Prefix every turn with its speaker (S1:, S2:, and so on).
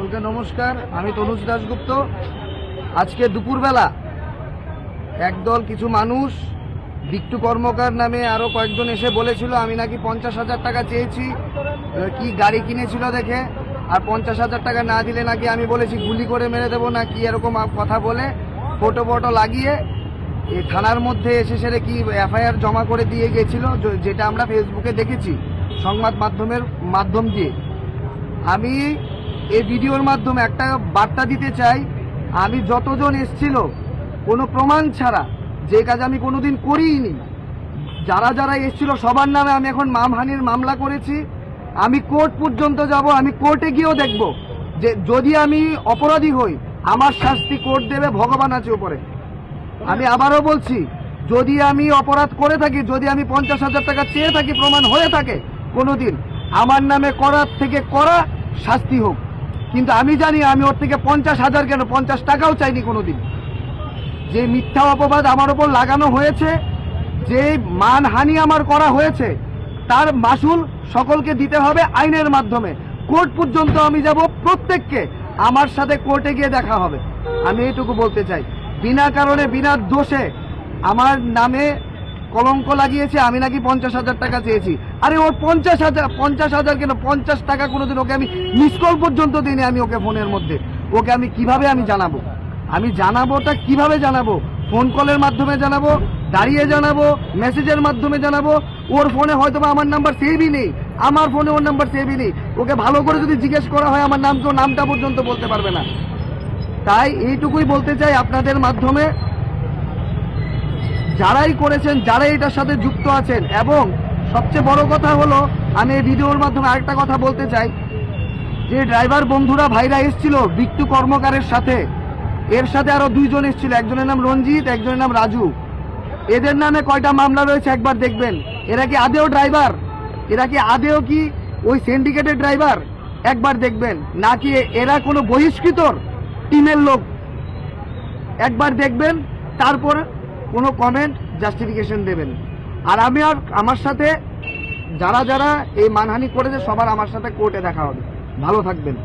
S1: সকলকে নমস্কার। আমি তনুজ দাশগুপ্ত। আজকে দুপুরবেলা একদল কিছু মানুষ বিট্টু কর্মকার নামে আরো কয়েকজন এসে বলেছিল আমি নাকি 50,000 টাকা চেয়েছি কি গাড়ি কিনেছিল দেখে, আর 50,000 টাকা না দিলে নাকি আমি বলেছি গুলি করে মেরে দেবো না কি এরকম কথা বলে ফটো লাগিয়ে এই থানার মধ্যে এসে সেরে কি এফআইআর জমা করে দিয়ে গেছিল, যেটা আমরা ফেসবুকে দেখেছি সংবাদ মাধ্যম দিয়ে। আমি এই ভিডিওর মাধ্যমে একটা বার্তা দিতে চাই, আমি যতজন এসছিল কোনো প্রমাণ ছাড়া, যে কাজ আমি কোনোদিন করিনি, যারা এসছিল সবার নামে আমি এখন মানহানির মামলা করেছি। আমি কোর্ট পর্যন্ত যাব, আমি কোর্টে গিয়েও দেখব যে যদি আমি অপরাধী হই আমার শাস্তি কোর্ট দেবে, ভগবান আছে উপরে। আমি আবারও বলছি, যদি আমি অপরাধ করে থাকি, যদি আমি 50,000 টাকা চেয়ে থাকি, প্রমাণ হয়ে থাকে কোনোদিন, আমার নামে করার থেকে করা শাস্তি হোক। কিন্তু আমি জানি আমি ওর থেকে 50,000 কেন 50 টাকাও চাইনি কোনোদিন। যে মিথ্যা অপবাদ আমার ওপর লাগানো হয়েছে, যে মানহানি আমার করা হয়েছে, তার মাসুল সকলকে দিতে হবে আইনের মাধ্যমে। কোর্ট পর্যন্ত আমি যাব, প্রত্যেককে আমার সাথে কোর্টে গিয়ে দেখা হবে। আমি এইটুকু বলতে চাই, বিনা কারণে বিনা দোষে আমার নামে কলঙ্ক লাগিয়েছে, আমি নাকি 50,000 টাকা চেয়েছি। আরে ওর 50,000 কেন 50 টাকা কোনোদিন ওকে আমি মিস কল পর্যন্ত দিইনি। আমি ওকে ফোনের মধ্যে ওকে আমি কিভাবে জানাবো? আমি জানাবোটা কিভাবে জানাবো? ফোন কলের মাধ্যমে জানাবো, দাঁড়িয়ে জানাবো, মেসেজের মাধ্যমে জানাবো। ওর ফোনে হয়তো আমার নাম্বার সেভই নেই, আমার ফোনে ওর নাম্বার সেভই নেই। ওকে ভালো করে যদি জিজ্ঞেস করা হয় আমার নামটা পর্যন্ত বলতে পারবে না। তাই এইটুকুই বলতে চাই আপনাদের মাধ্যমে, যারাই করেছেন, যারা এটার সাথে যুক্ত আছেন, এবং সবচেয়ে বড় কথা হলো আমি এই ভিডিওর মাধ্যমে আরেকটা কথা বলতে চাই, যে ড্রাইভার বন্ধুরা ভাইরা এসেছিল বিট্টু কর্মকারের সাথে, এর সাথে আরো 2 জন এসেছিল, একজনের নাম রঞ্জিত, একজনের নাম রাজু। এদের নামে কয়টা মামলা রয়েছে একবার দেখবেন। এরা কি আদেও ড্রাইভার? এরা কি আদেও কি ওই সিন্ডিকেটের ড্রাইভার? একবার দেখবেন। নাকি এরা কোনো বহিষ্কৃত টিমের লোক? একবার দেখবেন, তারপর কোনো কমেন্ট জাস্টিফিকেশন দেবেন। আর আমার সাথে যারা এই মানহানি করেছে সবার আমার সাথে কোর্টে দেখা হবে। ভালো থাকবেন।